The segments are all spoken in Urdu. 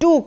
2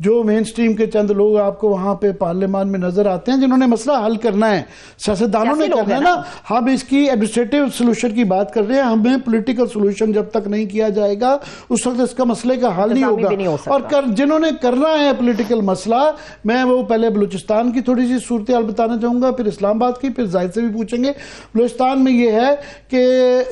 جو مین سٹریم کے چند لوگ آپ کو وہاں پہ پارلیمان میں نظر آتے ہیں جنہوں نے مسئلہ حل کرنا ہے، سیاستدانوں نے کرنا ہے نا. ہم اس کی ایڈمنسٹریٹو سولوشن کی بات کر رہے ہیں، ہمیں پولیٹیکل سولوشن جب تک نہیں کیا جائے گا اس وقت اس کا مسئلے کا حل نہیں ہوگا. اور جنہوں نے کرنا ہے پولیٹیکل مسئلہ، میں وہ پہلے بلوچستان کی تھوڑی سی صورتحال بتانا چاہوں گا، پھر اسلام آباد کی، پھر زاہد سے بھی پوچھیں گے. بلوچستان میں یہ ہے کہ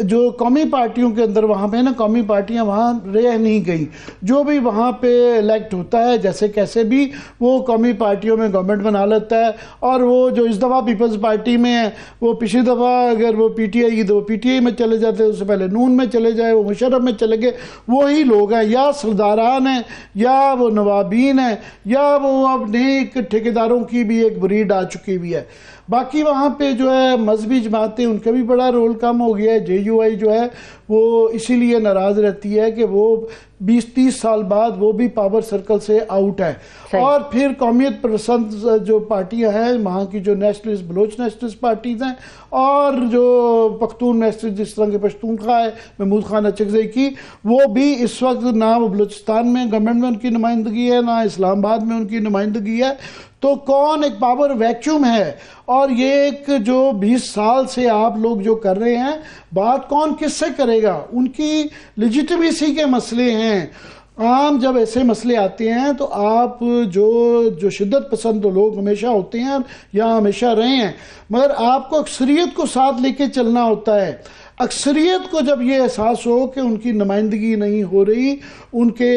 جو قومی پارٹیوں کے اندر وہاں پہ نا، قومی پارٹیاں وہاں رہ نہیں گئی. جو بھی وہاں پہ الیکٹ ہوتا ہے جیسے کیسے بھی وہ قومی پارٹیوں میں گورنمنٹ بنا لیتا ہے. اور وہ جو اس دفعہ پیپلز پارٹی میں ہے، وہ پچھلی دفعہ اگر وہ پی ٹی آئی کی تو وہ پی ٹی آئی میں چلے جاتے، اس سے پہلے نون میں چلے جائے، وہ مشرف میں چلے گئے. وہی لوگ ہیں، یا سرداران ہیں یا وہ نوابین ہیں یا وہ اب نیک ٹھیکیداروں کی بھی ایک بریڈ آ چکی بھی ہے. باقی وہاں پہ جو ہے مذہبی جماعتیں، ان کا بھی بڑا رول کم ہو گیا ہے. جے یو آئی جو ہے وہ اسی لیے ناراض رہتی ہے کہ وہ 20-30 سال بعد وہ بھی پاور سرکل سے آؤٹ ہے. اور پھر قومیت پسند جو پارٹیاں ہیں وہاں کی، جو نیشنلسٹ بلوچ نیشنلسٹ پارٹیز ہیں، اور جو پختون نیشنلسٹ جس طرح کے پشتونخوا ہے محمود خان اچکزئی کی، وہ بھی اس وقت نہ وہ بلوچستان میں گورنمنٹ میں ان کی نمائندگی ہے، نہ اسلام آباد میں ان کی نمائندگی ہے. تو کون ایک پاور ویکیوم ہے. اور یہ ایک جو 20 سال سے آپ لوگ جو کر رہے ہیں، بات کون کس سے کرے گا؟ ان کی لیجیٹمیسی کے مسئلے ہیں. عام جب ایسے مسئلے آتے ہیں تو آپ جو شدت پسند لوگ ہمیشہ ہوتے ہیں یا ہمیشہ رہے ہیں، مگر آپ کو اکثریت کو ساتھ لے کے چلنا ہوتا ہے. اکثریت کو جب یہ احساس ہو کہ ان کی نمائندگی نہیں ہو رہی، ان کے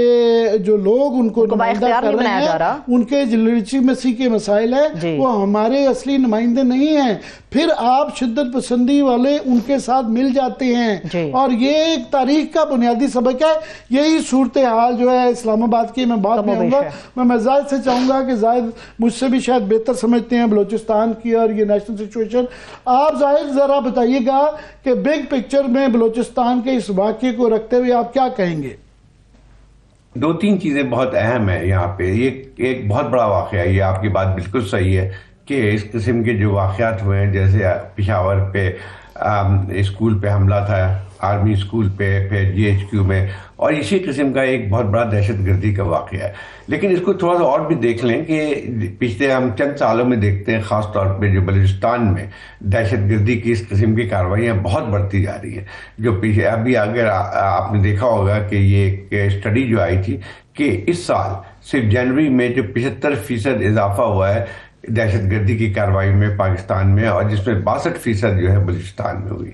جو لوگ ان کو نمائندہ کر رہے ہیں، ان کے لیجیٹمیسی کے مسائل ہیں، وہ ہمارے اصلی نمائندے نہیں ہیں، پھر آپ شدت پسندی والے ان کے ساتھ مل جاتے ہیں. اور یہ ایک تاریخ کا بنیادی سبق ہے. یہی صورتحال جو ہے اسلام آباد کی، میں بات نہیں ہوں گا، میں زاہد سے چاہوں گا کہ زاہد مجھ سے بھی شاید بہتر سمجھتے ہیں بلوچستان کی اور یہ نیشنل سچویشن. آپ زاہد ذرا بتائیے گا کہ بگ پکچر میں بلوچستان کے اس واقعے کو رکھتے ہوئے آپ کیا کہیں گے؟ 2-3 چیزیں بہت اہم ہیں یہاں پہ. یہ ایک بہت بڑا واقعہ ہے، یہ آپ کی بات بالکل صحیح ہے کہ اس قسم کے جو واقعات ہوئے ہیں، جیسے پشاور پہ اسکول پہ حملہ تھا، آرمی اسکول پہ، پھر جی ایچ کیو میں، اور اسی قسم کا ایک بہت بڑا دہشت گردی کا واقعہ ہے. لیکن اس کو تھوڑا سا اور بھی دیکھ لیں کہ پچھلے ہم چند سالوں میں دیکھتے ہیں، خاص طور پہ جو بلوچستان میں دہشت گردی کی اس قسم کی کارروائیاں بہت بڑھتی جا رہی ہیں. جو پیچھے ابھی اگر آپ نے دیکھا ہوگا کہ یہ ایک اسٹڈی جو آئی تھی کہ اس سال صرف جنوری میں جو 75% اضافہ ہوا ہے دہشت گردی کی کارروائی میں پاکستان میں، اور جس میں 62% جو ہے بلوچستان میں ہوئی.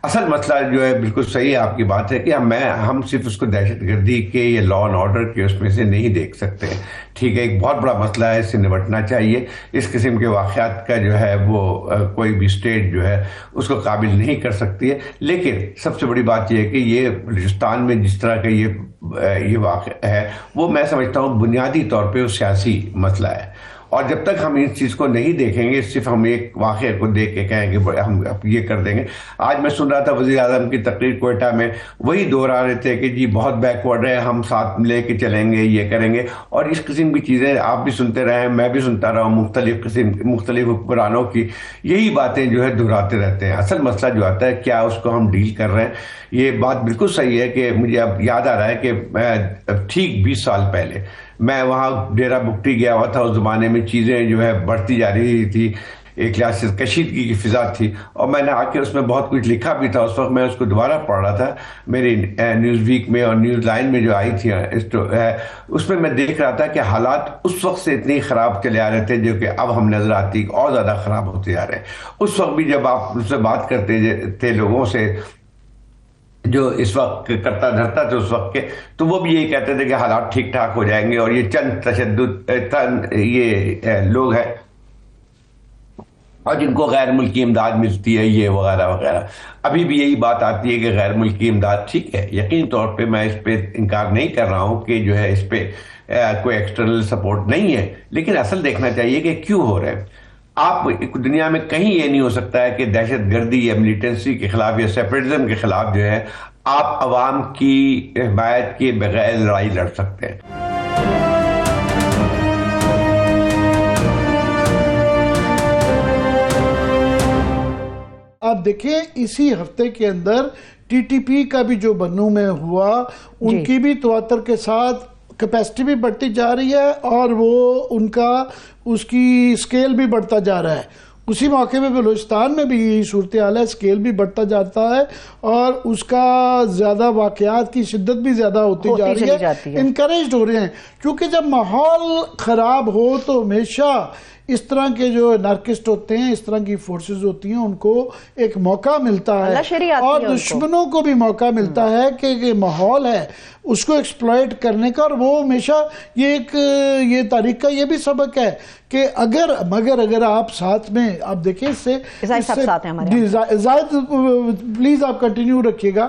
اصل مسئلہ جو ہے بالکل صحیح آپ کی بات ہے کہ ہم صرف اس کو دہشت گردی کے یا لا اینڈ آرڈر کے اس میں سے نہیں دیکھ سکتے. ٹھیک ہے، ایک بہت بڑا مسئلہ ہے، اس سے نمٹنا چاہیے. اس قسم کے واقعات کا جو ہے وہ کوئی بھی اسٹیٹ جو ہے اس کو قابل نہیں کر سکتی ہے. لیکن سب سے بڑی بات یہ ہے کہ یہ بلوچستان میں جس طرح کا یہ واقعہ ہے، وہ میں سمجھتا ہوں بنیادی طور پہ وہ سیاسی مسئلہ ہے. اور جب تک ہم اس چیز کو نہیں دیکھیں گے، صرف ہم ایک واقعے کو دیکھ کے کہیں گے ہم یہ کر دیں گے. آج میں سن رہا تھا وزیر اعظم کی تقریر کوئٹہ میں، وہی دوہرا رہے تھے کہ جی بہت بیکورڈ ہے، ہم ساتھ لے کے چلیں گے، یہ کریں گے. اور اس قسم کی چیزیں آپ بھی سنتے رہے ہیں، میں بھی سنتا رہا ہوں، مختلف حکمرانوں کی یہی باتیں جو ہے دہراتے رہتے ہیں. اصل مسئلہ جو آتا ہے کیا اس کو ہم ڈیل کر رہے ہیں. یہ بات بالکل صحیح ہے کہ مجھے اب یاد آ رہا ہے کہ میں ٹھیک 20 سال پہلے میں وہاں ڈیرہ بگٹی گیا ہوا تھا. اس زمانے میں چیزیں جو ہے بڑھتی جا رہی تھی، ایک لحاظ سے کشیدگی کی فضا تھی، اور میں نے آ کے اس میں بہت کچھ لکھا بھی تھا. اس وقت میں اس کو دوبارہ پڑھ رہا تھا میری نیوز ویک میں اور نیوز لائن میں جو آئی تھی، اس میں دیکھ رہا تھا کہ حالات اس وقت سے اتنی خراب چلے آ رہے تھے جو کہ اب ہم نظر آتی اور زیادہ خراب ہوتے جا رہے ہیں. اس وقت بھی جب آپ اس سے بات کرتے تھے لوگوں سے جو اس وقت کرتا دھرتا تھے اس وقت کے، تو وہ بھی یہی کہتے تھے کہ حالات ٹھیک ٹھاک ہو جائیں گے، اور یہ چند تشدد یہ لوگ ہیں اور جن کو غیر ملکی امداد ملتی ہے، یہ وغیرہ وغیرہ. ابھی بھی یہی بات آتی ہے کہ غیر ملکی امداد ٹھیک ہے، یقینی طور پہ میں اس پہ انکار نہیں کر رہا ہوں کہ جو ہے اس پہ کوئی ایکسٹرنل سپورٹ نہیں ہے، لیکن اصل دیکھنا چاہیے کہ کیوں ہو رہے ہیں. آپ دنیا میں کہیں یہ نہیں ہو سکتا ہے کہ دہشت گردی یا ملیٹنسی کے خلاف یا سیپریٹزم کے خلاف جو ہے آپ عوام کی حمایت کے بغیر لڑائی لڑ سکتے ہیں. آپ دیکھیں اسی ہفتے کے اندر ٹی ٹی پی کا بھی جو بنو میں ہوا، ان کی بھی تواتر کے ساتھ کیپیسٹی بھی بڑھتی جا رہی ہے اور وہ اس کی سکیل بھی بڑھتا جا رہا ہے. اسی موقع پہ بلوچستان میں بھی یہی صورتحال ہے, سکیل بھی بڑھتا جاتا ہے اور اس کا زیادہ واقعات کی شدت بھی زیادہ ہوتی جا رہی ہے, انکریجڈ ہو رہے ہیں. کیونکہ جب ماحول خراب ہو تو ہمیشہ اس طرح کے جو نارکسٹ ہوتے ہیں, اس طرح کی فورسز ہوتی ہیں, ان کو ایک موقع ملتا ہے اور دشمنوں کو بھی موقع ملتا ہے کہ ماحول ہے اس کو ایکسپلائٹ کرنے کا. اور وہ ہمیشہ یہ تاریخ کا یہ بھی سبق ہے کہ اگر آپ ساتھ میں آپ دیکھیں اس سے زائد پلیز آپ کنٹینیو رکھیے گا.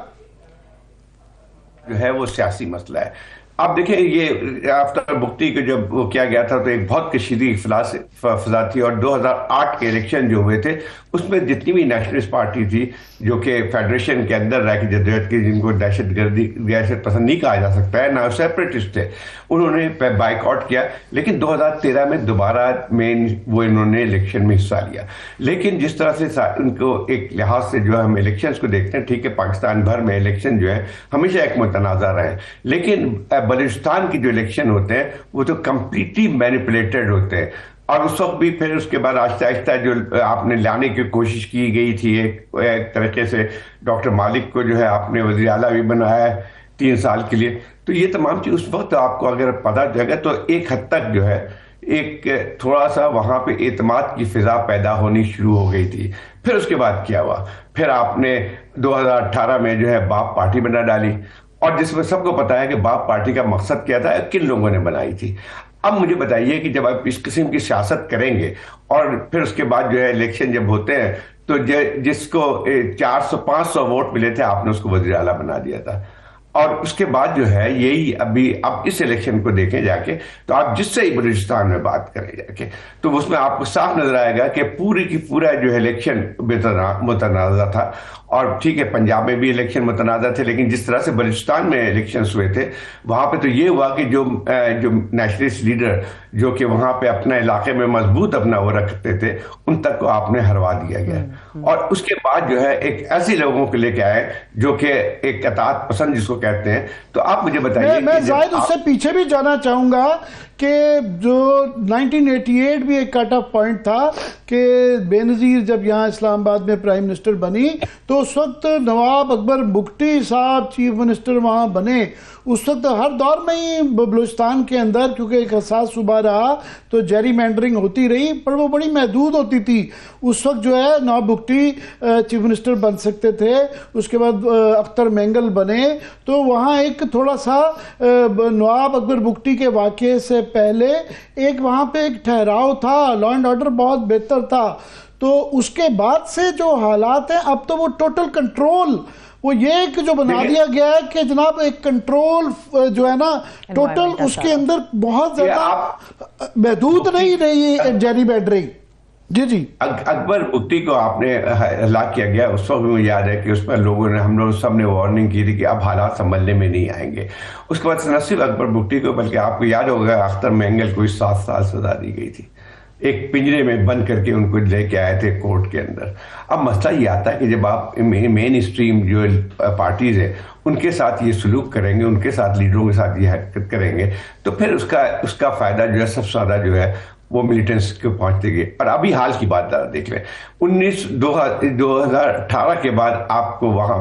جو ہے وہ سیاسی مسئلہ ہے. آپ دیکھیں یہ آفتاب بگٹی کو جب وہ کیا گیا تھا تو ایک بہت کشیدگی فضا تھی, اور 2008 کے الیکشن جو ہوئے تھے اس میں جتنی بھی نیشنلسٹ پارٹی تھی جو کہ فیڈریشن کے اندر رہ کے جدوجہد کی, جن کو دہشت پسند نہیں کہا جا سکتا ہے, نہ سیپریٹسٹ تھے, انہوں نے بائیک آؤٹ کیا. لیکن 2013 میں دوبارہ انہوں نے الیکشن میں حصہ لیا. لیکن جس طرح سے ان کو ایک لحاظ سے جو ہم الیکشنز کو دیکھتے ہیں, ٹھیک ہے پاکستان بھر میں الیکشن جو ہے ہمیشہ ایک متنازع رہے, لیکن بلوچستان کی جو الیکشن ہوتے ہیں وہ تو کمپلیٹلی مینیپولیٹڈ ہوتے ہیں. اور اس وقت بھی پھر اس کے بعد آہستہ آہستہ جو آپ نے لانے کی کوشش کی گئی تھی ایک طریقے سے, ڈاکٹر مالک کو جو ہے آپ نے وزیر اعلیٰ بھی بنایا ہے 3 سال کے لیے. تو یہ تمام چیز اس وقت آپ کو اگر پتہ چلے گا تو ایک حد تک جو ہے ایک تھوڑا سا وہاں پہ اعتماد کی فضا پیدا ہونی شروع ہو گئی تھی. پھر اس کے بعد کیا ہوا, پھر آپ نے 2018 میں جو ہے باپ پارٹی بنا ڈالی, اور جس میں سب کو پتا ہے کہ باپ پارٹی کا مقصد کیا تھا, کن لوگوں نے بنائی تھی. اب مجھے بتائیے کہ جب آپ اس قسم کی سیاست کریں گے اور پھر اس کے بعد جو ہے الیکشن جب ہوتے ہیں تو جس کو 400-500 ووٹ ملے تھے آپ نے اس کو وزیر اعلیٰ بنا دیا تھا. اور اس کے بعد جو ہے یہی اب اس الیکشن کو دیکھیں جا کے, تو آپ جس سے ہی بلوچستان میں بات کریں جا کے تو اس میں آپ کو صاف نظر آئے گا کہ پوری کی پورا جو ہے الیکشن متنازع تھا. اور ٹھیک ہے پنجاب میں بھی الیکشن متنازع تھے, لیکن جس طرح سے بلوچستان میں الیکشنز ہوئے تھے وہاں پہ تو یہ ہوا کہ جو نیشنلسٹ لیڈر جو کہ وہاں پہ اپنے علاقے میں مضبوط اپنا وہ رکھتے تھے ان تک کو آپ نے ہروا دیا گیا. اور اس کے بعد جو ہے ایک ایسے لوگوں کو لے کے آئے جو کہ ایک اطاعت پسند جس کو کہتے ہیں. تو آپ مجھے بتائیے, میں زائد اس سے پیچھے بھی جانا چاہوں گا کہ جو 1988 بھی ایک کٹ آف پوائنٹ تھا کہ بے نظیر جب یہاں اسلام آباد میں پرائم منسٹر بنی تو اس وقت نواب اکبر بگٹی صاحب چیف منسٹر وہاں بنے. اس وقت ہر دور میں ہی بلوچستان کے اندر کیونکہ ایک حساس صوبہ رہا تو جیری مینڈرنگ ہوتی رہی, پر وہ بڑی محدود ہوتی تھی. اس وقت جو ہے نواب بگٹی چیف منسٹر بن سکتے تھے, اس کے بعد اختر مینگل بنے, تو وہاں ایک تھوڑا سا نواب اکبر بگٹی کے واقعے سے پہلے ایک وہاں پہ ایک ٹھہراؤ تھا, لا اینڈ آرڈر بہت بہتر تھا. تو اس کے بعد سے جو حالات ہیں اب تو وہ ٹوٹل کنٹرول وہ یہ کہ جو بنا دیا گیا ہے کہ جناب ایک کنٹرول جو ہے نا ٹوٹل اس کے اندر بہت زیادہ محدود نہیں رہی جیری مینڈرنگ. جی اکبر بگٹی کو آپ نے ہلاک کیا گیا, اس وقت مجھے یاد ہے کہ اس پر ہم لوگ سب نے وارننگ کی تھی کہ اب حالات سنبھلنے میں نہیں آئیں گے. اس کے بعد نہ صرف اکبر بگٹی کو بلکہ آپ کو یاد ہوگا اختر مینگل کو 7 سال سزا دی گئی تھی, ایک پنجرے میں بند کر کے ان کو لے کے آئے تھے کورٹ کے اندر. اب مسئلہ یہ آتا ہے کہ جب آپ مین اسٹریم جو پارٹیز ہیں ان کے ساتھ یہ سلوک کریں گے, ان کے ساتھ لیڈروں کے ساتھ یہ حرکت کریں گے, تو پھر اس کا فائدہ جو ہے سب سے زیادہ جو ہے وہ ملیٹنٹس کو پہنچتے گئے. اور ابھی حال کی بات دیکھ لیں, 2018 کے بعد آپ کو وہاں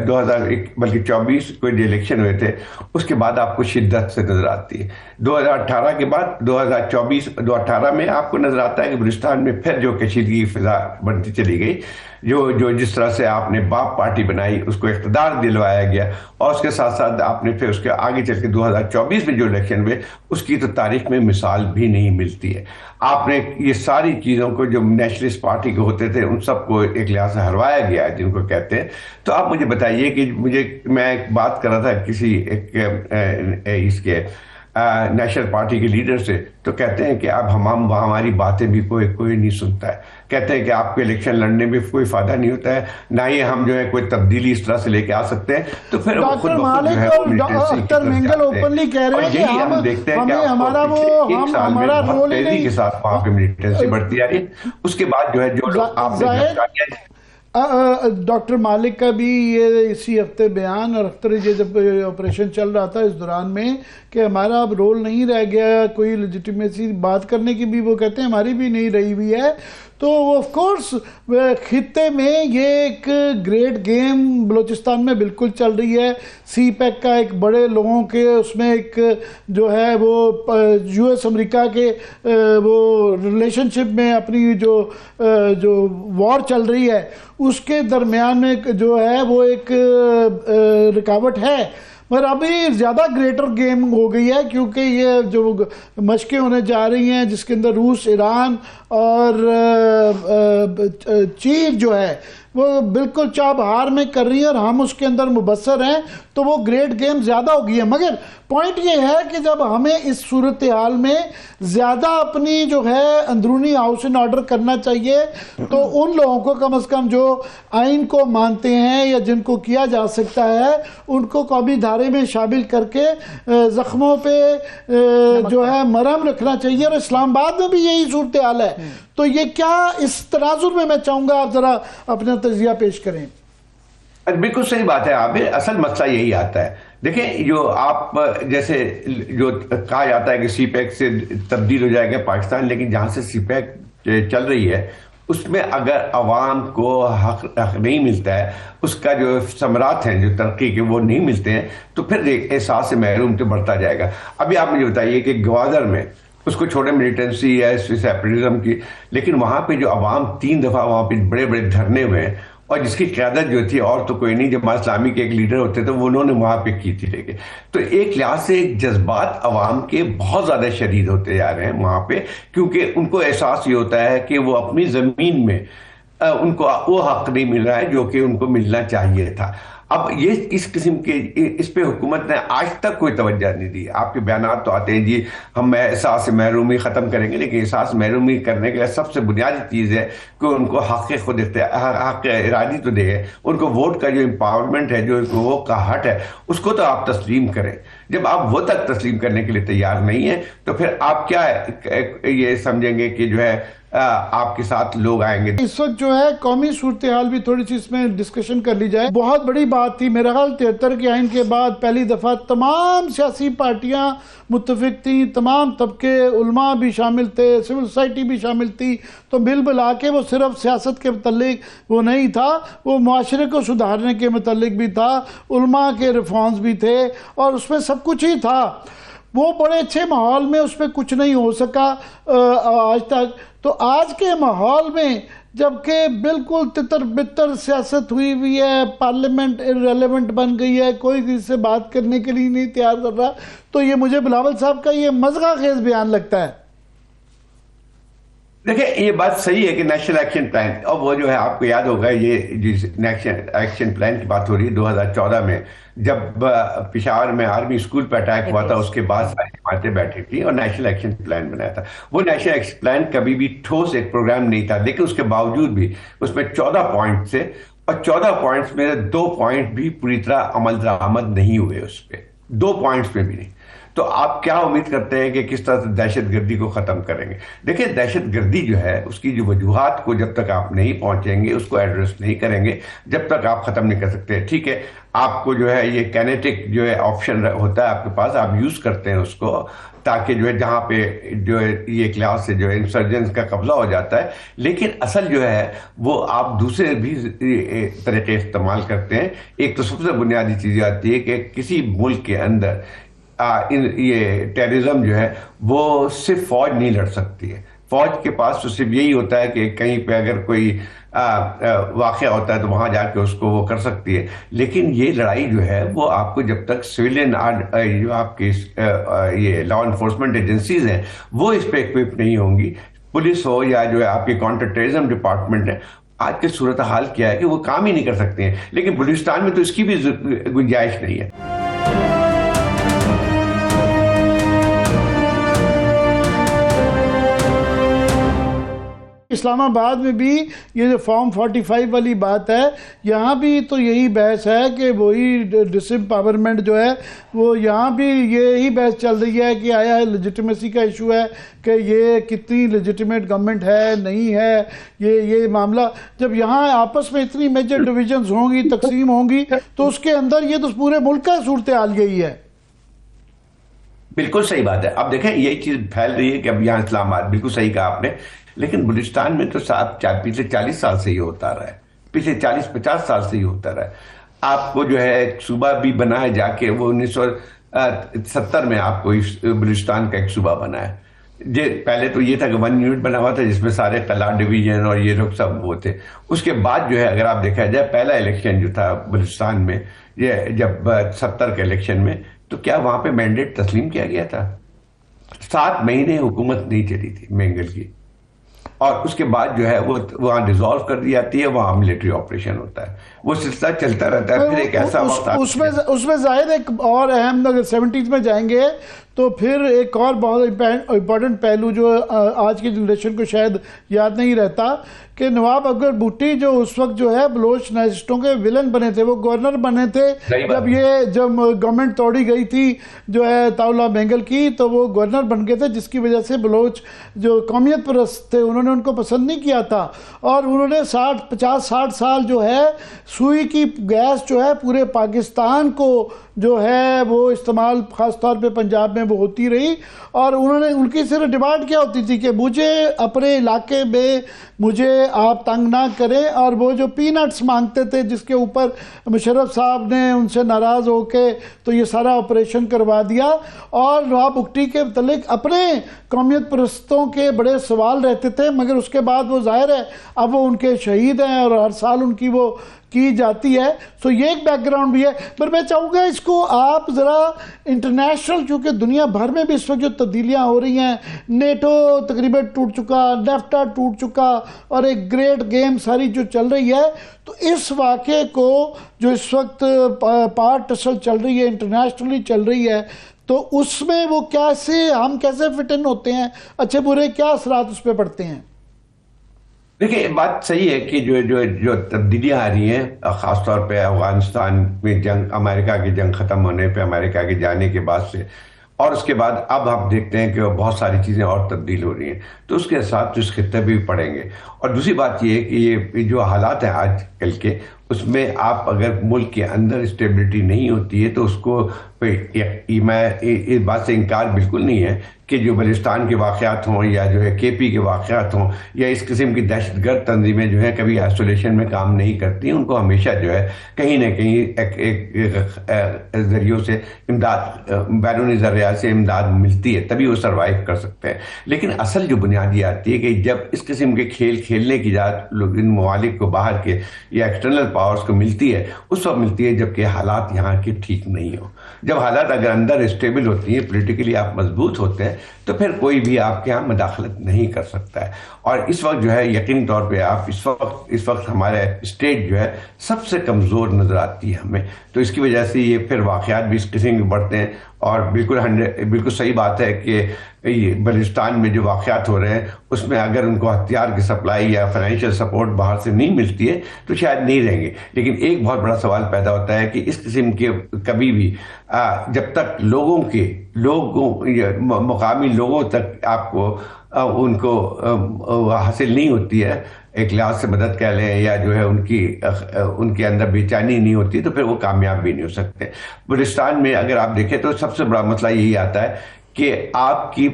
2001 بلکہ 24 کو جو الیکشن ہوئے تھے اس کے بعد آپ کو شدت سے نظر آتی ہے. 2018 کے بعد 2018 میں آپ کو نظر آتا ہے کہ بلوچستان میں پھر جو کشیدگی فضا بڑھتی چلی گئی, جو جس طرح سے آپ نے باپ پارٹی بنائی اس کو اقتدار دلوایا گیا, اور اس کے ساتھ ساتھ آپ نے پھر اس کے آگے چل کے 2024 میں جو الیکشن ہوئے اس کی تو تاریخ میں مثال بھی نہیں ملتی ہے. آپ نے یہ ساری چیزوں کو جو نیشنلسٹ پارٹی کے ہوتے تھے ان سب کو ایک لحاظ سے ہروایا گیا ہے جن کو کہتے ہیں. تو آپ مجھے بتائیے کہ میں ایک بات کر رہا تھا کسی اس کے نیشنل پارٹی کے لیڈر سے, تو کہتے ہیں کہ اب ہماری باتیں بھی کوئی نہیں سنتا ہے. کہتے ہیں کہ آپ کو الیکشن لڑنے میں کوئی فائدہ نہیں ہوتا ہے, نہ ہی ہم جو ہے کوئی تبدیلی اس طرح سے لے کے آ سکتے ہیں. تو پھر ڈاکٹر مالک اور اختر مینگل اوپنلی کہہ رہے ہیں کہ ہم دیکھتے ہیں کہ ہمارا رول ہی نہیں کے ساتھ وہاں پہ ملیٹنسی بڑھتی آ رہی ہے. اس کے بعد جو ہے جو آپ نے ڈاکٹر مالک کا بھی یہ اسی ہفتے بیان، اور اختر یہ جب آپریشن چل رہا تھا اس دوران میں کہ ہمارا اب رول نہیں رہ گیا کوئی لیجیٹیمیسی بات کرنے کی، بھی وہ کہتے ہیں ہماری بھی نہیں رہی ہوئی ہے. تو آف کورس خطے میں یہ ایک گریٹ گیم بلوچستان میں بالکل چل رہی ہے. سی پیک کا ایک بڑے لوگوں کے اس میں ایک جو ہے وہ یو ایس امریکہ کے وہ ریلیشن شپ میں اپنی جو وار چل رہی ہے اس کے درمیان میں جو ہے وہ ایک رکاوٹ ہے، مگر ابھی زیادہ گریٹر گیم ہو گئی ہے کیونکہ یہ جو مشقیں ہونے جا رہی ہیں جس کے اندر روس، ایران اور چین جو ہے وہ بالکل چاب ہار میں کر رہی ہے اور ہم اس کے اندر مبصر ہیں، تو وہ گریٹ گیم زیادہ ہو گئی ہے. مگر پوائنٹ یہ ہے کہ جب ہمیں اس صورتحال میں زیادہ اپنی جو ہے اندرونی ہاؤس اینڈ آرڈر کرنا چاہیے تو ان لوگوں کو کم از کم جو آئین کو مانتے ہیں یا جن کو کیا جا سکتا ہے ان کو قومی دھارے میں شامل کر کے زخموں پہ جو ہے مرہم رکھنا چاہیے، اور اسلام آباد میں بھی یہی صورتحال ہے. تو یہ کیا اس تناظر میں چاہوں گا آپ ذرا اپنا تجزیہ پیش کریں. بالکل صحیح بات ہے عابر، اصل مسئلہ یہی آتا ہے. دیکھیں جو آپ جیسے جو کہا جاتا ہے کہ سی پیک سے تبدیل ہو جائے گا پاکستان، لیکن جہاں سے سی پیک چل رہی ہے اس میں اگر عوام کو حق نہیں ملتا ہے، اس کا جو ثمرات ہیں جو ترقی کے وہ نہیں ملتے ہیں، تو پھر احساس سے محروم تو بڑھتا جائے گا. ابھی آپ مجھے بتائیے کہ گوادر میں اس کو چھوڑے ملیٹنسی ہے سیپریٹزم کی، لیکن وہاں پہ جو عوام 3 دفعہ وہاں پہ بڑے بڑے دھرنے ہوئے ہیں، اور جس کی قیادت جو تھی اور تو کوئی نہیں، جماعت اسلامی کے ایک لیڈر ہوتے تھے وہ انہوں نے وہاں پہ کی تھی. لے کے تو ایک لحاظ سے جذبات عوام کے بہت زیادہ شدید ہوتے جا رہے ہیں وہاں پہ، کیونکہ ان کو احساس یہ ہوتا ہے کہ وہ اپنی زمین میں ان کو وہ حق نہیں مل رہا ہے جو کہ ان کو ملنا چاہیے تھا. اب یہ اس قسم کے اس پہ حکومت نے آج تک کوئی توجہ نہیں دی. آپ کے بیانات تو آتے ہیں جی ہم احساس محرومی ختم کریں گے، لیکن احساس محرومی کرنے کے لیے سب سے بنیادی چیز ہے کہ ان کو حق خود حق ارادی تو دے، ان کو ووٹ کا جو امپاورمنٹ ہے، جو وہ کا حق ہے، اس کو تو آپ تسلیم کریں. جب آپ وہ تک تسلیم کرنے کے لیے تیار نہیں ہیں تو پھر آپ کیا یہ سمجھیں گے کہ جو ہے آپ کے ساتھ لوگ آئیں گے. اس وقت جو ہے قومی صورتحال بھی تھوڑی سی اس میں ڈسکشن کر لی جائے. بہت بڑی بات تھی میرا خیال 73 کے آئین کے بعد پہلی دفعہ تمام سیاسی پارٹیاں متفق تھیں، تمام طبقے، علماء بھی شامل تھے، سول سوسائٹی بھی شامل تھی. تو مل ملا کے وہ صرف سیاست کے متعلق وہ نہیں تھا، وہ معاشرے کو سدھارنے کے متعلق بھی تھا، علماء کے ریفارمز بھی تھے، اور اس میں سب کچھ ہی تھا. وہ بڑے اچھے ماحول میں اس پہ کچھ نہیں ہو سکا آج تک. تو آج کے ماحول میں جبکہ بالکل تتر بتر سیاست ہوئی ہوئی ہے، پارلیمنٹ ارریلیونٹ بن گئی ہے، کوئی کسی سے بات کرنے کے لیے نہیں تیار کر رہا، تو یہ مجھے بلاول صاحب کا یہ مضغہ خیز بیان لگتا ہے. دیکھیں یہ بات صحیح ہے کہ نیشنل ایکشن پلان، اور وہ جو ہے آپ کو یاد ہوگا یہ نیشنل ایکشن پلان کی بات ہو رہی ہے 2014 میں جب پشاور میں آرمی اسکول پہ اٹیک ہوا تھا، اس کے بعد ساری جماعتیں بیٹھی تھی اور نیشنل ایکشن پلان بنایا تھا. وہ نیشنل ایکشن پلان کبھی بھی ٹھوس ایک پروگرام نہیں تھا، لیکن اس کے باوجود بھی اس میں 14 پوائنٹ تھے، اور 14 پوائنٹس میں 2 پوائنٹ بھی پوری طرح عمل درآمد نہیں ہوئے اس پہ، 2 پوائنٹس میں بھی نہیں. تو آپ کیا امید کرتے ہیں کہ کس طرح سے دہشت گردی کو ختم کریں گے؟ دیکھیں دہشت گردی جو ہے اس کی جو وجوہات کو جب تک آپ نہیں پہنچیں گے، اس کو ایڈریس نہیں کریں گے، جب تک آپ ختم نہیں کر سکتے. ٹھیک ہے آپ کو جو ہے یہ کینیٹک جو ہے آپشن ہوتا ہے آپ کے پاس، آپ یوز کرتے ہیں اس کو تاکہ جو ہے جہاں پہ جو ہے یہ کلاس سے جو ہے انسرجنس کا قبضہ ہو جاتا ہے، لیکن اصل جو ہے وہ آپ دوسرے بھی طریقے استعمال کرتے ہیں. ایک تو سب سے بنیادی چیز آتی ہے کہ کسی ملک کے اندر یہ ٹیررزم جو ہے وہ صرف فوج نہیں لڑ سکتی ہے. فوج کے پاس تو صرف یہی ہوتا ہے کہ کہیں پہ اگر کوئی واقعہ ہوتا ہے تو وہاں جا کے اس کو وہ کر سکتی ہے، لیکن یہ لڑائی جو ہے وہ آپ کو جب تک سویلین جو آپ کی یہ لا انفورسمنٹ ایجنسیز ہیں وہ اس پہ اکوپ نہیں ہوں گی، پولیس ہو یا جو ہے آپ کی کاؤنٹر ٹیررزم ڈپارٹمنٹ ہے، آج کی صورتحال کیا ہے کہ وہ کام ہی نہیں کر سکتے ہیں. لیکن بلوچستان میں تو اس کی بھی گنجائش نہیں ہے. اسلام آباد میں بھی یہ جو فارم 45 والی بات ہے، یہاں بھی تو یہی بحث ہے کہ وہی ڈس امپاورمنٹ جو ہے وہ یہاں بھی یہی بحث چل رہی ہے کہ آیا ہے لیجیٹیمیسی کا ایشو ہے کہ یہ کتنی لیجیٹیمیٹ گورنمنٹ ہے نہیں ہے. یہ معاملہ جب یہاں آپس میں اتنی میجر ڈویژنز ہوں گی، تقسیم ہوں گی، تو اس کے اندر یہ تو پورے ملک کا صورتحال یہی ہے. بالکل صحیح بات ہے. اب دیکھیں یہی چیز پھیل رہی ہے کہ اب یہاں اسلام آباد، بالکل صحیح کہا آپ نے، لیکن بلوچستان میں تو پچھلے 40 سال سے یہ ہوتا رہا ہے، پچھلے 40-50 سال سے یہ ہوتا رہا ہے. آپ کو جو ہے ایک صوبہ بھی بنا ہے جا کے، وہ 1970 میں آپ کو بلوچستان کا ایک صوبہ بنا ہے. پہلے تو یہ تھا کہ 1 یونٹ بنا ہوا تھا جس میں سارے قلعہ ڈویژن اور یہ لوگ سب وہ تھے. اس کے بعد جو ہے اگر آپ دیکھا جائے پہلا الیکشن جو تھا بلوچستان میں، یہ جب 70 کے الیکشن میں، تو کیا وہاں پہ مینڈیٹ تسلیم کیا گیا تھا؟ 7 مہینے حکومت نہیں چلی تھی مینگل کی، اور اس کے بعد جو ہے وہ وہاں ڈیزالو کر دی جاتی ہے، وہاں ملٹری آپریشن ہوتا ہے، وہ سلسلہ چلتا رہتا ہے. پھر ایک ایسا وقت اس میں ظاہر ایک اور اہم، اگر 70s میں جائیں گے تو پھر ایک اور بہت امپورٹنٹ پہلو جو آج کی جنریشن کو شاید یاد نہیں رہتا، کہ نواب اکبر بھٹی جو اس وقت جو ہے بلوچ نیشنلسٹوں کے ولن بنے تھے، وہ گورنر بنے تھے. جب گورنمنٹ توڑی گئی تھی جو ہے طاولہ مینگل کی، تو وہ گورنر بن گئے تھے، جس کی وجہ سے بلوچ جو قومیت پرست تھے انہوں نے ان کو پسند نہیں کیا تھا، اور انہوں نے 50-60 سال جو ہے سوئی کی گیس جو ہے پورے پاکستان کو جو ہے وہ استعمال خاص طور پہ پنجاب میں وہ ہوتی رہی. اور انہوں نے، ان کی صرف ڈیمانڈ کیا ہوتی تھی کہ مجھے اپنے علاقے میں مجھے آپ تنگ نہ کریں. اور وہ جو پی نٹس مانگتے تھے جس کے اوپر مشرف صاحب نے ان سے ناراض ہو کے تو یہ سارا آپریشن کروا دیا. اور نواب بگٹی کے متعلق اپنے قومیت پرستوں کے بڑے سوال رہتے تھے، مگر اس کے بعد وہ ظاہر ہے اب وہ ان کے شہید ہیں اور ہر سال ان کی وہ کی جاتی ہے. سو یہ ایک بیک گراؤنڈ بھی ہے. پر میں چاہوں گا اس کو آپ ذرا انٹرنیشنل، چونکہ دنیا بھر میں بھی اس وقت جو تبدیلیاں ہو رہی ہیں، نیٹو تقریباً ٹوٹ چکا، نیفٹا ٹوٹ چکا، اور ایک گریٹ گیم ساری جو چل رہی ہے، تو اس واقعے کو جو اس وقت پارٹ ٹسل چل رہی ہے، انٹرنیشنلی چل رہی ہے، تو اس میں وہ ہم کیسے فٹ ان ہوتے ہیں، اچھے برے کیا اثرات اس پہ پڑتے ہیں؟ دیکھیں بات صحیح ہے کہ جو تبدیلیاں آ رہی ہیں، خاص طور پہ افغانستان میں جنگ، امریکہ کی جنگ ختم ہونے پہ، امریکہ کے جانے کے بعد سے، اور اس کے بعد اب ہم دیکھتے ہیں کہ بہت ساری چیزیں اور تبدیل ہو رہی ہیں، تو اس کے ساتھ اس خطے بھی پڑیں گے. اور دوسری بات یہ ہے کہ یہ جو حالات ہیں آج کل کے، اس میں آپ اگر ملک کے اندر اسٹیبلٹی نہیں ہوتی ہے تو اس کو، میں اس بات سے انکار بالکل نہیں ہے کہ جو بلوچستان کے واقعات ہوں یا جو ہے کے پی کے واقعات ہوں یا اس قسم کی دہشت گرد تنظیمیں جو ہیں کبھی آئسولیشن میں کام نہیں کرتی، ان کو ہمیشہ جو ہے کہیں نہ کہیں ایک ذریعوں سے امداد، بیرونی ذرائع سے امداد ملتی ہے، تبھی وہ سروائیو کر سکتے ہیں. لیکن اصل جو بنیادی آتی ہے کہ جب اس قسم کے کھیل کھیلنے کی اجازت ان ممالک کو باہر کے یا ایکسٹرنل پاورز کو ملتی ہے، اس وقت ملتی ہے جبکہ حالات یہاں کے ٹھیک نہیں ہو. جب حالات اگر اندر اسٹیبل ہوتی ہیں، پولیٹیکلی آپ مضبوط ہوتے ہیں، تو پھر کوئی بھی آپ کے یہاں مداخلت نہیں کر سکتا ہے. اور اس وقت جو ہے یقینی طور پہ آپ اس وقت ہمارے اسٹیٹ جو ہے سب سے کمزور نظر آتی ہے ہمیں، تو اس کی وجہ سے یہ پھر واقعات بھی اس قسم کے بڑھتے ہیں. اور بالکل صحیح بات ہے کہ بلوچستان میں جو واقعات ہو رہے ہیں اس میں اگر ان کو ہتھیار کی سپلائی یا فائنینشیل سپورٹ باہر سے نہیں ملتی ہے تو شاید نہیں رہیں گے. لیکن ایک بہت بڑا سوال پیدا ہوتا ہے کہ اس قسم کے کبھی بھی جب تک مقامی لوگوں تک آپ کو ان کو حاصل نہیں ہوتی ہے، ایک لحاظ سے مدد کہہ لیں یا جو ہے ان کے اندر بے چینی نہیں ہوتی، تو پھر وہ کامیاب بھی نہیں ہو سکتے. بلوچستان میں اگر آپ دیکھیں تو سب سے بڑا مسئلہ یہی آتا ہے کہ آپ کی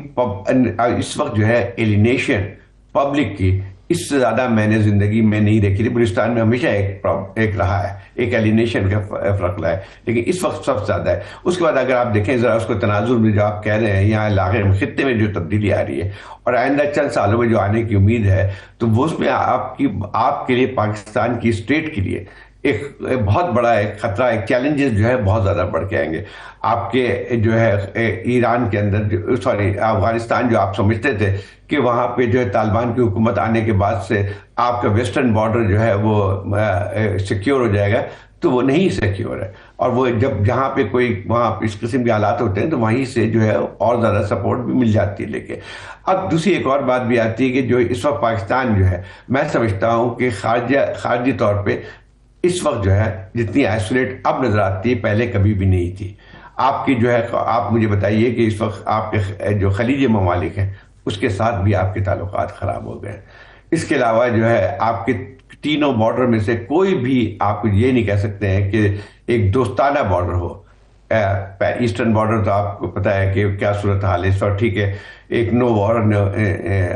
اس وقت جو ہے ایلینیشن پبلک کی، اس سے زیادہ میں نے زندگی میں نہیں دیکھی تھی. بلوچستان میں ہمیشہ ایک رہا ہے، ایک ایلینیشن کا فرق رہا ہے، لیکن اس وقت سب سے زیادہ ہے. اس کے بعد اگر آپ دیکھیں ذرا اس کو تناظر میں جو آپ کہہ رہے ہیں، یہاں علاقے میں خطے میں جو تبدیلی آ رہی ہے اور آئندہ چند سالوں میں جو آنے کی امید ہے، تو وہ اس میں آپ کے لیے، پاکستان کی اسٹیٹ کے لیے ایک بہت بڑا ایک خطرہ، ایک چیلنجز جو ہے بہت زیادہ بڑھ کے آئیں گے. آپ کے جو ہے ایران کے اندر افغانستان جو آپ سمجھتے تھے کہ وہاں پہ جو ہے طالبان کی حکومت آنے کے بعد سے آپ کا ویسٹرن بارڈر جو ہے وہ سیکیور ہو جائے گا، تو وہ نہیں سیکیور ہے. اور وہ جہاں پہ کوئی وہاں اس قسم کے حالات ہوتے ہیں تو وہیں سے جو ہے اور زیادہ سپورٹ بھی مل جاتی ہے. لیکن اب دوسری ایک اور بات بھی آتی ہے کہ جو اس وقت پاکستان جو ہے، میں سمجھتا ہوں کہ خارجی طور پہ اس وقت جو ہے جتنی آئسولیٹ اب نظر آتی ہے پہلے کبھی بھی نہیں تھی. آپ کی جو ہے، آپ مجھے بتائیے کہ اس وقت آپ کے جو خلیجی ممالک ہیں اس کے ساتھ بھی آپ کے تعلقات خراب ہو گئے. اس کے علاوہ جو ہے آپ کے تینوں بارڈر میں سے کوئی بھی آپ یہ نہیں کہہ سکتے ہیں کہ ایک دوستانہ بارڈر ہو. ایسٹرن بارڈر تو آپ کو پتہ ہے کہ کیا صورتحال ہے اس وقت. ٹھیک ہے، ایک نو وار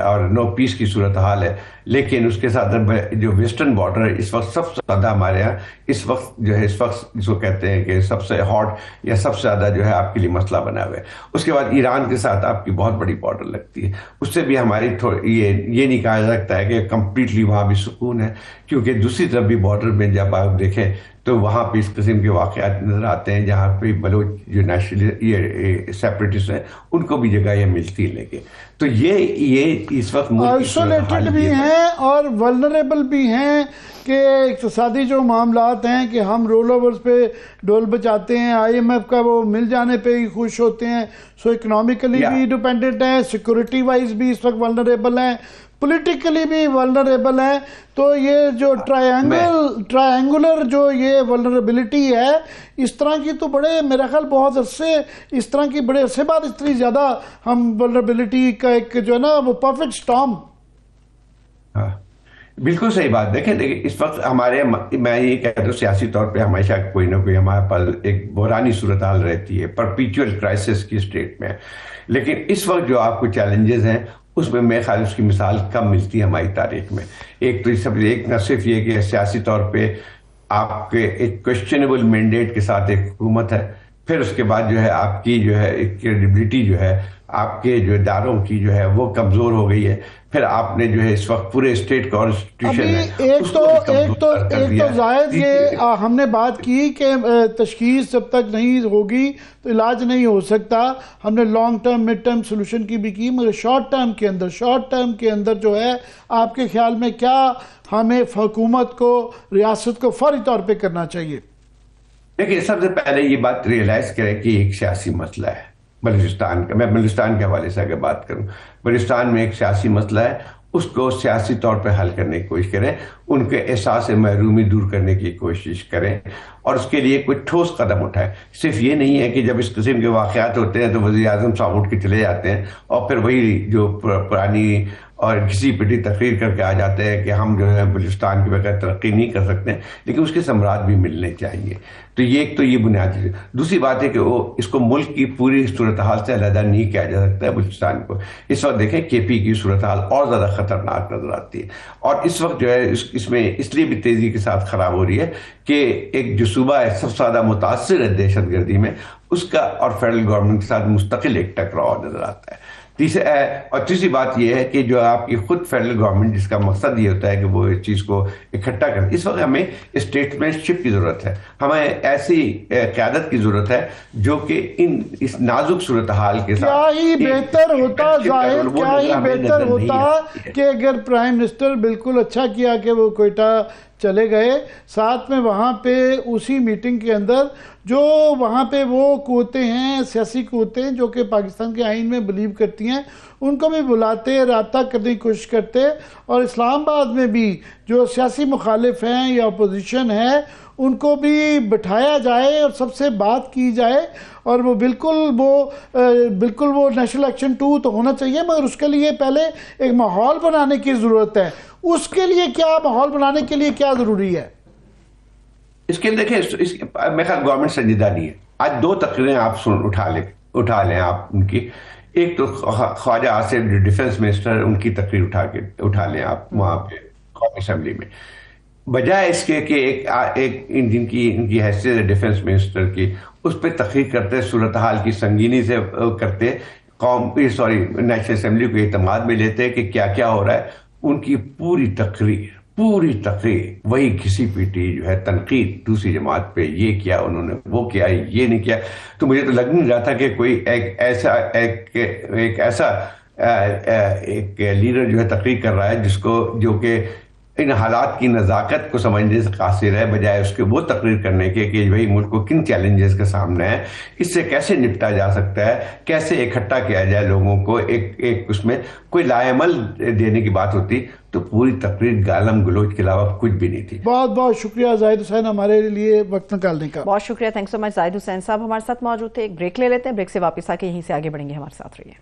اور نو پیس کی صورتحال ہے، لیکن اس کے ساتھ جو ویسٹرن بارڈر ہے اس وقت سب سے زیادہ ہمارے یہاں اس وقت جو ہے، اس وقت جس کو کہتے ہیں کہ سب سے ہاٹ یا سب سے زیادہ جو ہے آپ کے لیے مسئلہ بنا ہوا ہے. اس کے بعد ایران کے ساتھ آپ کی بہت بڑی بارڈر لگتی ہے. اس سے بھی ہماری یہ نہیں کہا جا سکتا ہے کہ کمپلیٹلی وہاں بھی سکون ہے، کیونکہ دوسری طرف بھی بارڈر میں جب آپ دیکھیں تو وہاں پہ اس قسم کے واقعات نظر آتے ہیں جہاں پہ بلوچ جو نیشنل سیپریٹسٹ ہیں ان کو بھی جگہ یہ ملتی ہے. لیکن تو یہ اس وقت آئسولیٹڈ بھی ہیں اور ولنریبل بھی ہیں کہ اقتصادی جو معاملات ہیں کہ ہم رول اوورز پہ ڈول بچاتے ہیں، آئی ایم ایف کا وہ مل جانے پہ ہی خوش ہوتے ہیں. سو اکنامکلی بھی ڈیپینڈنٹ ہیں، سیکورٹی وائز بھی اس وقت ولنریبل ہیں، پولیٹیکلی بھی ولنریبل ہیں. تو یہ جو ٹرائنگولر جو یہ ولنریبلٹی ہے اس طرح کی تو بڑے میرا خیال بہت عرصے اس طرح کی بڑے عرصے بعد اتنی زیادہ ہم ولنریبلٹی کا ایک جو ہے نا وہ پرفیکٹ سٹارم. ہاں بالکل صحیح بات. دیکھیں اس وقت ہمارے، میں یہ کہتا ہوں سیاسی طور پہ ہمیشہ کوئی نہ کوئی ہمارے پاس ایک بحرانی صورتحال رہتی ہے، پرپیچول کرائسس کی اسٹیٹ میں. لیکن اس وقت جو آپ کو چیلنجز ہیں اس میں میرے خیال اس کی مثال کم ملتی ہے ہماری تاریخ میں. ایک تو ایک نہ صرف یہ کہ سیاسی طور پہ آپ کے ایک کوشچنیبل مینڈیٹ کے ساتھ ایک حکومت ہے، پھر اس کے بعد جو ہے آپ کی جو ہے ایک کریڈیبلٹی جو ہے آپ کے جو اداروں کی جو ہے وہ کمزور ہو گئی ہے. پھر آپ نے جو ہے اس وقت پورے اسٹیٹ کانسٹیٹیوشن ہے ایک تو زائد یہ ہم نے بات کی کہ تشخیص جب تک نہیں ہوگی تو علاج نہیں ہو سکتا. ہم نے long term mid term solution کی بھی کی، مگر شارٹ ٹرم کے اندر جو ہے آپ کے خیال میں کیا ہمیں حکومت کو، ریاست کو فوری طور پہ کرنا چاہیے؟ دیکھیے سب سے پہلے یہ بات ریئلائز کریں کہ ایک سیاسی مسئلہ ہے بلوچستان کا. میں بلوچستان کے حوالے سے اگر بات کروں، بلوچستان میں ایک سیاسی مسئلہ ہے، اس کو سیاسی طور پہ حل کرنے کی کوشش کریں، ان کے احساس محرومی دور کرنے کی کوشش کریں اور اس کے لیے کوئی ٹھوس قدم اٹھائیں. صرف یہ نہیں ہے کہ جب اس قسم کے واقعات ہوتے ہیں تو وزیر اعظم صاحب اٹھ کے چلے جاتے ہیں اور پھر وہی جو پرانی اور گھسی پٹی تقریر کر کے آ جاتے ہیں کہ ہم جو ہے بلوچستان کے بغیر ترقی نہیں کر سکتے، لیکن اس کے ثمرات بھی ملنے چاہیے. تو یہ ایک تو یہ بنیادی. دوسری بات ہے کہ وہ اس کو ملک کی پوری صورتحال سے علیحدہ نہیں کیا جا سکتا ہے بلوچستان کو. اس وقت دیکھیں کے پی کی صورتحال اور زیادہ خطرناک نظر آتی ہے، اور اس وقت جو ہے اس میں اس لیے بھی تیزی کے ساتھ خراب ہو رہی ہے کہ ایک جو صوبہ ہے سب سے زیادہ متاثر ہے دہشت گردی میں، اس کا اور فیڈرل گورنمنٹ کے ساتھ مستقل ایک ٹکراؤ نظر آتا ہے. تیسری بات یہ ہے کہ جو آپ کی خود فیڈرل گورنمنٹ جس کا مقصد یہ ہوتا ہے کہ وہ اس چیز کو اکٹھا کرے، اس وقت ہمیں اسٹیٹمنٹ شپ کی ضرورت ہے، ہمیں ایسی قیادت کی ضرورت ہے جو کہ اس نازک صورتحال کے ساتھ کیا ہی بہتر ہوتا ظاہر، کیا ہی بہتر ہوتا کہ اگر پرائم منسٹر بالکل اچھا کیا کہ وہ کوئٹہ چلے گئے، ساتھ میں وہاں پہ اسی میٹنگ کے اندر جو وہاں پہ وہ قوتیں ہیں، سیاسی قوتیں جو کہ پاکستان کے آئین میں بلیو کرتی ہیں، ان کو بھی بلاتے، رابطہ کرنے کی کوشش کرتے، اور اسلام آباد میں بھی جو سیاسی مخالف ہیں یا اپوزیشن ہے ان کو بھی بٹھایا جائے اور سب سے بات کی جائے. اور وہ بالکل وہ نیشنل ایکشن 2 تو ہونا چاہیے، مگر اس کے لیے پہلے ایک ماحول بنانے کی ضرورت ہے. اس کے لیے کیا ماحول بنانے کے لیے کیا ضروری ہے؟ اس کے دیکھیں میرے خیال گورنمنٹ سنجیدہ نہیں ہے. آج 2 تقریریں آپ اٹھا لیں آپ ان کی. ایک تو خواجہ آصف ڈیفنس منسٹر، ان کی تقریر اٹھا لیں آپ وہاں پہ قومی اسمبلی میں، بجائے اس کے کہ ایک ان کی حیثیت ہے ڈیفنس منسٹر کی، اس پہ تقریر کرتے، صورتحال کی سنگینی سے کرتے، نیشنل اسمبلی کو اعتماد میں لیتے کہ کیا کیا ہو رہا ہے. ان کی پوری تقریر وہی گھسی پیٹی جو ہے تنقید دوسری جماعت پہ، یہ کیا انہوں نے، وہ کیا، یہ نہیں کیا. تو مجھے تو لگ نہیں رہا تھا کہ کوئی ایک ایسا لیڈر جو ہے تقریر کر رہا ہے جو کہ ان حالات کی نزاکت کو سمجھنے سے قاصر ہے، بجائے اس کے وہ تقریر کرنے کے کہ بھائی ملک کو کن چیلنجز کے سامنے ہے، اس سے کیسے نپٹا جا سکتا ہے، کیسے اکٹھا کیا جائے لوگوں کو، ایک اس میں کوئی لائعمل دینے کی بات ہوتی تو پوری تقریر گالم گلوچ کے علاوہ کچھ بھی نہیں تھی۔ بہت بہت شکریہ زاہد حسین ہمارے لیے وقت نکالنے کا۔ بہت شکریہ، تھینک سو مچ زاہد حسین صاحب ہمارے ساتھ موجود تھے۔ ایک بریک لے لیتے ہیں، بریک سے واپس آ کے یہیں سے آگے بڑھیں گے، ہمارے ساتھ رہیے۔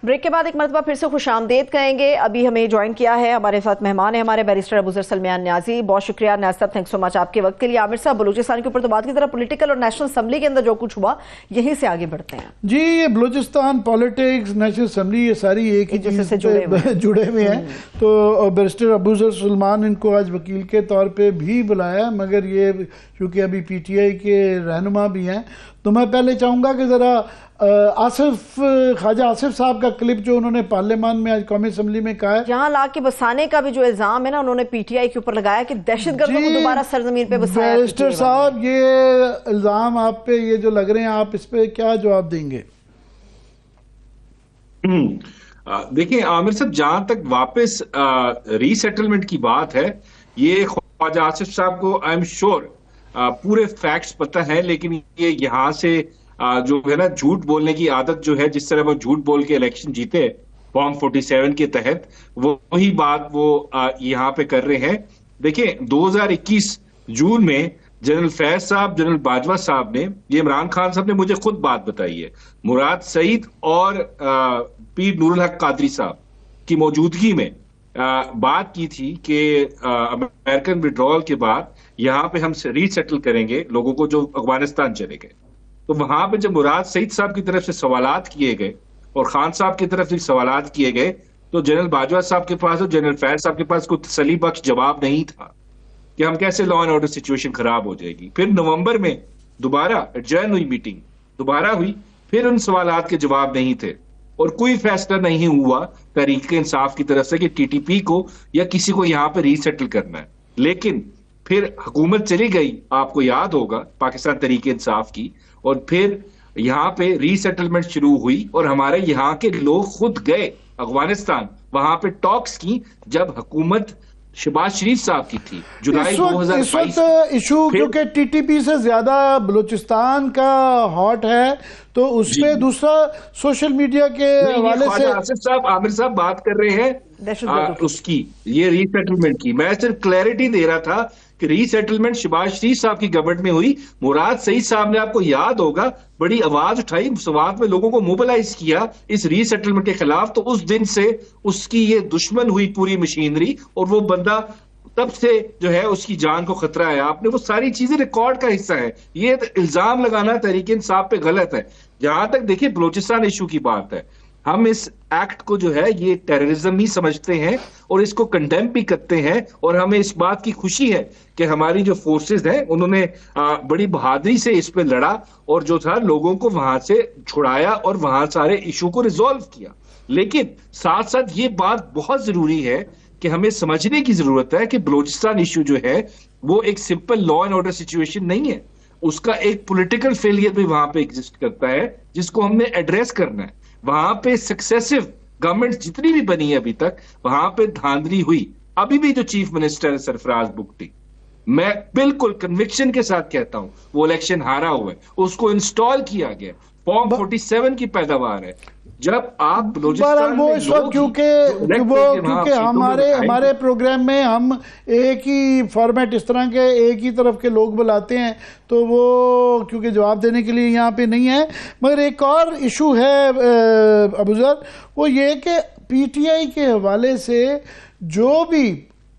بریک کے بعد ایک مرتبہ پھر سے خوش آمدید کہیں گے۔ ابھی ہمیں جوائن کیا ہے، ہمارے ساتھ مہمان ہیں ہمارے بیرسٹر ابوذر سلمیان نیازی۔ بہت شکریہ نیاز صاحب، تھینک سو مچ آپ کے وقت کے لیے۔ عامر صاحب، بلوچستان کے اوپر تو بات کی طرح پولیٹیکل اور نیشنل اسمبلی کے اندر جو کچھ ہوا یہیں سے آگے بڑھتے ہیں۔ جی، یہ بلوچستان پالیٹکس، نیشنل اسمبلی، یہ ساری ایک ہی چیز سے جڑے ہوئے ہیں۔ تو بیرسٹر ابوذر سلمان ان کو آج وکیل کے طور پہ بھی بلایا، مگر یہ چونکہ ابھی پی ٹی آئی کے رہنما بھی ہیں، تو میں پہلے چاہوں گا کہ ذرا خواجہ آصف صاحب کا کلپ جو انہوں نے پارلیمان میں آج قومی اسمبلی میں کہا ہے، یہاں لا کے بسانے کا بھی جو الزام ہے نا انہوں نے پی ٹی آئی کے اوپر لگایا کہ دہشت گردوں کو دوبارہ سرزمین پہ بسایا۔ بیرسٹر صاحب، یہ الزام آپ پہ یہ جو لگ رہے ہیں، آپ اس پہ کیا جواب دیں گے؟ دیکھیں عامر صاحب، جہاں تک واپس ری سیٹلمنٹ کی بات ہے، یہ خواجہ آصف صاحب کو آئی ایم شیور پورے فیکٹس پتہ ہیں، لیکن یہ یہاں سے جو ہے نا جھوٹ بولنے کی عادت جو ہے، جس طرح وہ جھوٹ بول کے الیکشن جیتے فارم 47 کے تحت، وہی بات وہ یہاں پہ کر رہے ہیں۔ دیکھیں 2021 جون میں جنرل فیض صاحب، جنرل باجوہ صاحب نے، یہ عمران خان صاحب نے مجھے خود بات بتائی ہے، مراد سعید اور پیر نور الحق قادری صاحب کی موجودگی میں بات کی تھی کہ امریکن وڈرال کے بعد یہاں پہ ہم ری سیٹل کریں گے لوگوں کو جو افغانستان چلے گئے۔ تو وہاں پہ جب مراد سعید صاحب کی طرف سے سوالات کیے گئے اور خان صاحب کی طرف سے سوالات کیے گئے، تو جنرل باجوہ صاحب کے پاس اور جنرل فیض صاحب کے پاس کوئی تسلی بخش جواب نہیں تھا کہ ہم کیسے لا اینڈ آرڈر سچویشن خراب ہو جائے گی۔ پھر نومبر میں دوبارہ ایڈجرن ہوئی میٹنگ، دوبارہ ہوئی، پھر ان سوالات کے جواب نہیں تھے اور کوئی فیصلہ نہیں ہوا تحریک انصاف کی طرف سے کہ ٹی ٹی پی کو یا کسی کو یہاں پہ ری سیٹل کرنا ہے۔ لیکن پھر حکومت چلی گئی، آپ کو یاد ہوگا، پاکستان تحریک انصاف کی، اور پھر یہاں پہ ری سیٹلمنٹ شروع ہوئی اور ہمارے یہاں کے لوگ خود گئے افغانستان، وہاں پہ ٹاکس کی، جب حکومت شہباز شریف صاحب کی تھی جولائی 2022۔ اس وقت ایشو کیونکہ ٹی ٹی پی سے زیادہ بلوچستان کا ہاٹ ہے، تو اس پہ دوسرا سوشل میڈیا کے حوالے سے آصف صاحب، عامر صاحب بات کر رہے ہیں اس کی، یہ ری سیٹلمنٹ کی۔ میں صرف کلیئرٹی دے رہا تھا کہ ری سیٹلمنٹ شہباز شریف صاحب کی گورنمنٹ میں ہوئی، مراد سعید صاحب نے، آپ کو یاد ہوگا، بڑی آواز اٹھائی، سوات میں لوگوں کو موبلائز کیا اس ری سیٹلمنٹ کے خلاف، تو اس دن سے اس کی یہ دشمن ہوئی پوری مشینری، اور وہ بندہ تب سے جو ہے اس کی جان کو خطرہ ہے۔ آپ نے وہ ساری چیزیں ریکارڈ کا حصہ ہے، یہ الزام لگانا تحریک انصاف پہ غلط ہے۔ جہاں تک دیکھیں بلوچستان ایشو کی بات ہے، ہم اس ایکٹ کو جو ہے یہ ٹیررزم ہی سمجھتے ہیں اور اس کو کنڈیم بھی کرتے ہیں، اور ہمیں اس بات کی خوشی ہے کہ ہماری جو فورسز ہیں انہوں نے بڑی بہادری سے اس پہ لڑا اور جو تھا لوگوں کو وہاں سے چھڑایا اور وہاں سارے ایشو کو ریزالو کیا۔ لیکن ساتھ ساتھ یہ بات بہت ضروری ہے کہ ہمیں سمجھنے کی ضرورت ہے کہ بلوچستان ایشو جو ہے وہ ایک simple law and order situation نہیں ہے، اس کا ایک پولیٹیکل فیلئر بھی وہاں پہ ایگزسٹ کرتا ہے جس کو ہم نے ایڈریس کرنا ہے۔ وہاں پہ سکسیسو گورنمنٹ جتنی بھی بنی ہے ابھی تک، وہاں پہ دھاندلی ہوئی۔ ابھی بھی جو چیف منسٹر ہے سرفراز بگٹی، میں بالکل کنوکشن کے ساتھ کہتا ہوں وہ الیکشن ہارا ہوا ہے، اس کو انسٹال کیا گیا، فارم 47 کی پیداوار ہے۔ جب آپ بلوچستان میں کیونکہ ہمارے پروگرام میں ہم ایک ہی فارمیٹ اس طرح کے ایک ہی طرف کے لوگ بلاتے ہیں، تو وہ کیونکہ جواب دینے کے لیے یہاں پہ نہیں ہے۔ مگر ایک اور ایشو ہے ابوذر، وہ یہ کہ پی ٹی آئی کے حوالے سے جو بھی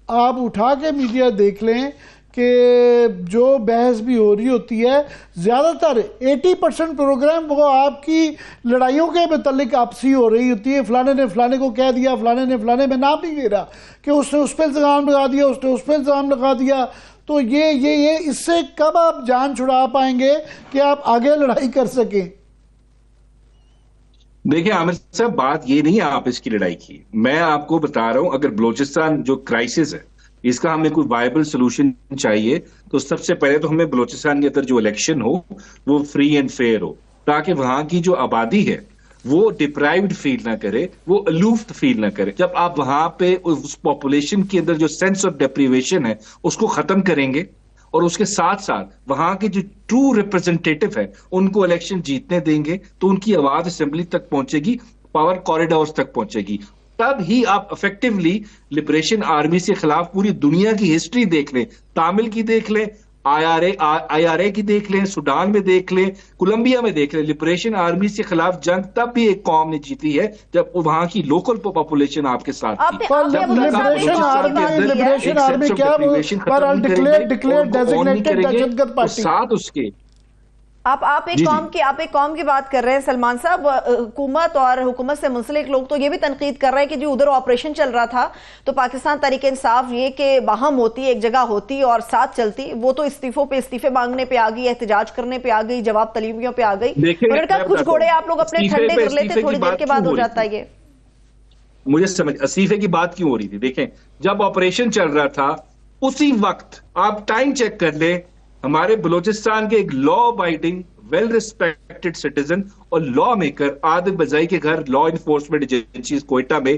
آپ اٹھا کے میڈیا دیکھ لیں کہ جو بحث بھی ہو رہی ہوتی ہے، زیادہ تر 80% پروگرام وہ آپ کی لڑائیوں کے متعلق آپسی ہو رہی ہوتی ہے۔ فلانے نے فلانے کو کہہ دیا، فلانے نے فلانے، میں نام نہیں لے رہا، کہ اس نے اس پہ الزام لگا دیا، اس نے اس پہ الزام لگا دیا۔ تو یہ اس سے کب آپ جان چھڑا پائیں گے کہ آپ آگے لڑائی کر سکیں؟ دیکھیں عامر صاحب، بات یہ نہیں ہے آپ اس کی لڑائی کی، میں آپ کو بتا رہا ہوں، اگر بلوچستان جو کرائسس ہے اس کا ہمیں کوئی وائبل سولوشن چاہیے تو سب سے پہلے تو ہمیں بلوچستان کے اندر جو الیکشن ہو وہ فری اینڈ فیئر ہو، تاکہ وہاں کی جو آبادی ہے وہ ڈپرائیوڈ فیل نہ کرے، وہ الوف فیل نہ کرے. جب آپ وہاں پہ اس پاپولیشن کے اندر جو سینس آف ڈیپریویشن ہے اس کو ختم کریں گے، اور اس کے ساتھ ساتھ وہاں کے جو ٹرو ریپرزینٹیٹو ہے ان کو الیکشن جیتنے دیں گے، تو ان کی آواز اسمبلی تک پہنچے گی، پاور کوریڈورز تک پہنچے گی. تب ہی آپ افیکٹولی لبریشن آرمی کے خلاف پوری دنیا کی ہسٹری دیکھ لیں، تامل کی دیکھ لیں، آئی آر اے کی دیکھ لیں، سوڈان میں دیکھ لیں، کولمبیا میں دیکھ لیں، لبریشن آرمی کے خلاف جنگ تب بھی ایک قوم نے جیتی ہے جب وہاں کی لوکل پاپولیشن آپ کے ساتھ تھی. لبریشن آرمی کیا ساتھ اس کے آپ ایک قوم کی بات کر رہے ہیں سلمان صاحب. حکومت اور حکومت سے منسلک لوگ تو یہ بھی تنقید کر رہے ہیں کہ جو ادھر آپریشن چل رہا تھا تو پاکستان تحریک انصاف یہ کہ باہم ہوتی، ایک جگہ ہوتی اور ساتھ چلتی، وہ تو استعفوں پہ استعفے مانگنے پہ آ گئی، احتجاج کرنے پہ آ گئی، جواب طلبیوں پہ آ گئی. انہوں نے کہا کچھ گھوڑے آپ لوگ اپنے ٹھنڈے کر لیتے، تھوڑی دیر کے بعد ہو جاتا ہے. یہ مجھے سمجھ استعفے کی بات کیوں ہو رہی تھی؟ دیکھیں جب آپریشن چل رہا تھا اسی وقت آپ ٹائم چیک کر لیں، ہمارے بلوچستان کے ایک law abiding well respected citizen اور لا میکر عادل بزائی کے گھر لا انفورسمنٹ ایجنسیز کوئٹہ میں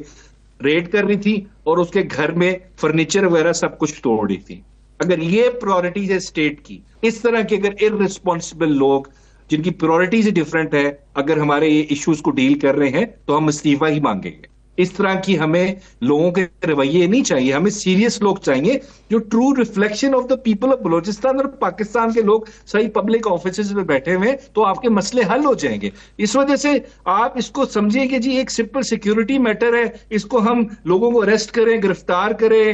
ریڈ کر رہی تھی اور اس کے گھر میں فرنیچر وغیرہ سب کچھ توڑ رہی تھی. اگر یہ پرائورٹیز ہے اسٹیٹ کی، اس طرح کے اگر ارریسپانسبل لوگ جن کی پرائورٹیز ڈفرینٹ ہے اگر ہمارے یہ ایشوز کو ڈیل کر رہے ہیں تو ہم استعفیٰ ہی مانگیں گے. اس طرح کی ہمیں لوگوں کے رویے نہیں چاہیے، ہمیں سیریس لوگ چاہیے جو true reflection of the people of Balochistan اور پاکستان کے لوگ صحیح پبلک آفیسز میں بیٹھے ہوئے تو آپ کے مسئلے حل ہو جائیں گے. اس وجہ سے آپ اس کو سمجھیں کہ جی ایک سمپل سیکیورٹی میٹر ہے، اس کو ہم لوگوں کو اریسٹ کریں، گرفتار کریں،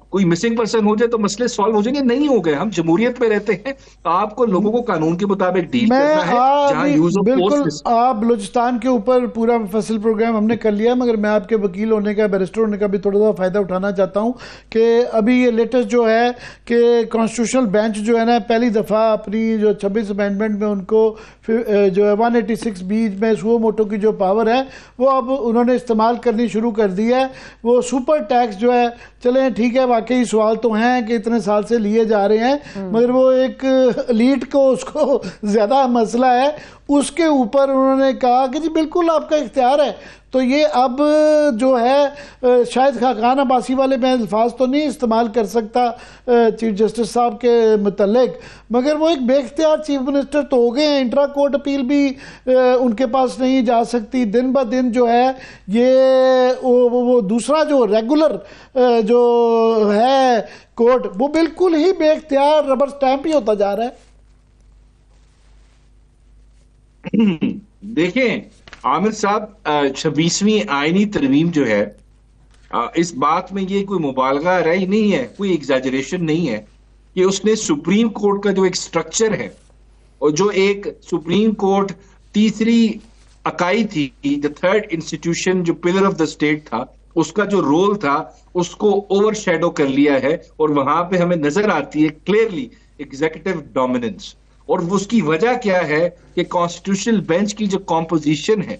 کوئی مسنگ پرسن ہو جائے تو مسئلے سالو ہو جائیں گے. نہیں ہو گئے، ہم جمہوریت میں رہتے ہیں، آپ کو لوگوں کو قانون کے مطابق ڈیل کرنا ہے. جہاں یوز آف فورس، آپ بلوچستان کے اوپر پورا مفصل پروگرام ہم نے کر لیا، مگر میں آپ کے وکیل ہونے کا، بیرسٹر ہونے کا بھی تھوڑا سا فائدہ اٹھانا چاہتا ہوں کہ ابھی یہ لیٹسٹ جو ہے کہ کانسٹیٹیوشنل بینچ جو ہے نا پہلی دفعہ اپنی جو 26 امینڈمنٹ میں ان کو جو ہے 186 بی میں سو موٹو کی جو پاور ہے وہ اب انہوں نے استعمال کرنی شروع کر دی ہے. وہ سپر ٹیکس جو ہے، چلیں ٹھیک ہے واقعی سوال تو ہیں کہ اتنے سال سے لیے جا رہے ہیں، مگر وہ ایک ایلیٹ کو اس کو زیادہ مسئلہ ہے. اس کے اوپر انہوں نے کہا کہ جی بالکل آپ کا اختیار ہے. تو یہ اب جو ہے شاید خاقان عباسی والے میں الفاظ تو نہیں استعمال کر سکتا چیف جسٹس صاحب کے متعلق، مگر وہ ایک بے اختیار چیف منسٹر تو ہو گئے ہیں. انٹرا کورٹ اپیل بھی ان کے پاس نہیں جا سکتی. دن بہ دن جو ہے یہ وہ دوسرا جو ریگولر جو ہے کورٹ وہ بالکل ہی بے اختیار ربر سٹیمپ ہی ہوتا جا رہا ہے. دیکھیں عامر صاحب، 26ویں آئینی ترمیم جو ہے اس بات میں یہ کوئی مبالغہ رہی نہیں ہے، کوئی ایگزیجریشن نہیں ہے کہ اس نے سپریم کورٹ کا جو ایک سٹرکچر ہے اور جو ایک سپریم کورٹ تیسری اکائی تھی، the third institution جو پلر آف دا اسٹیٹ تھا، اس کا جو رول تھا اس کو اوور شیڈو کر لیا ہے. اور وہاں پہ ہمیں نظر آتی ہے کلیئرلی ایگزیکٹو ڈومیننس. اور اس کی وجہ کیا ہے کہ کانسٹیٹیوشنل بینچ کی جو کمپوزیشن ہے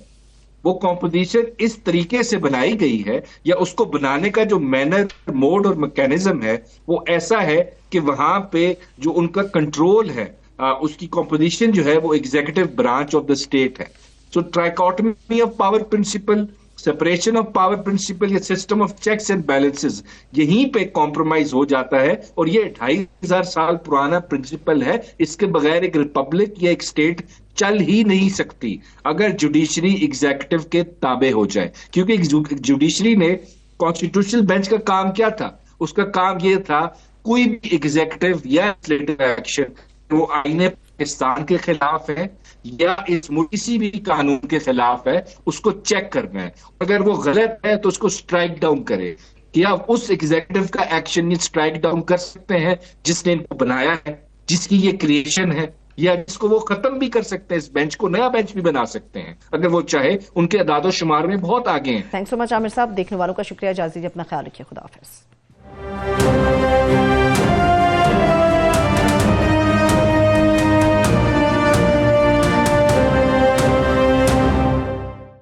وہ کمپوزیشن اس طریقے سے بنائی گئی ہے، یا اس کو بنانے کا جو مینر، موڈ اور میکینزم ہے وہ ایسا ہے کہ وہاں پہ جو ان کا کنٹرول ہے، اس کی کمپوزیشن جو ہے وہ executive branch of the state ہے. So trichotomy of power principle, separation of power principle یا system of checks and balances یہیں پہ کمپرومائز ہو جاتا ہے. اور یہ 2500 سال پرانا پرنسپل ہے. اس کے بغیر ایک ریپبلک یا ایک اسٹیٹ چل ہی نہیں سکتی اگر جوڈیشری ایگزیکٹو کے تابع ہو جائے. کیونکہ جوڈیشری نے کانسٹیٹیوشنل بینچ کا کام کیا تھا؟ اس کا کام یہ تھا کوئی بھی ایگزیکٹو یا لیجسلیٹو ایکشن وہ آئین پاکستان کے خلاف ہے یا اس کسی بھی قانون کے خلاف ہے اس کو چیک کرنا ہے. اگر وہ غلط ہے تو اس کو سٹرائک ڈاؤن کرے. کیا اس ایگزیکٹو کا ایکشن یہ سٹرائک ڈاؤن کر سکتے ہیں جس نے ان کو بنایا ہے، جس کی یہ کریشن ہے، یا جس کو وہ ختم بھی کر سکتے ہیں؟ اس بینچ کو نیا بینچ بھی بنا سکتے ہیں اگر وہ چاہے. ان کے اعداد و شمار میں بہت آگے ہیں. تھینکس سو مچ عامر صاحب. دیکھنے والوں کا شکریہ. اجازت دیجیے، اپنا خیال رکھیے. خدا حافظ.